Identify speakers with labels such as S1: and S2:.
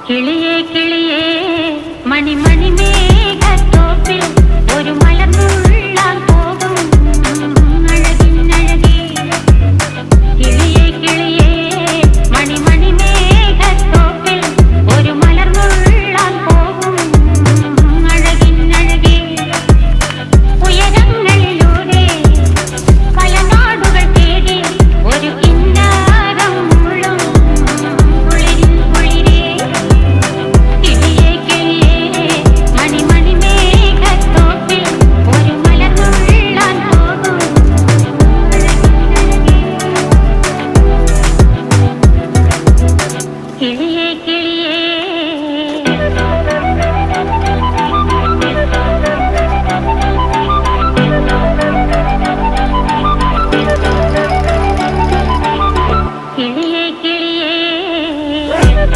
S1: കിളിയേ കിളിയേ മണിമണി മേഘത്തോപ്പിൽ ഒരു മലർന്നുള്ളാൻ പോകും അഴകിനഴകേ. കിളിയേ കിളിയേ മണിമണി മേഘത്തോപ്പിൽ ഒരു മലർന്നുള്ളാൻ പോകും അഴകിനഴകേ. ഉയരങ്ങളിലൂടെ പല നാടുകൾ തേടി ഒരു കിന്നാരം മുഴും കുളിരിൻ കുളിരേ. കിളിയേ കിളിയേ മണിമണി മേഘത്തോപ്പിൽ ഒരു മലർന്നുള്ളാൻ പോകും അഴകിനഴകേ. കിളിയേ കിളിയേ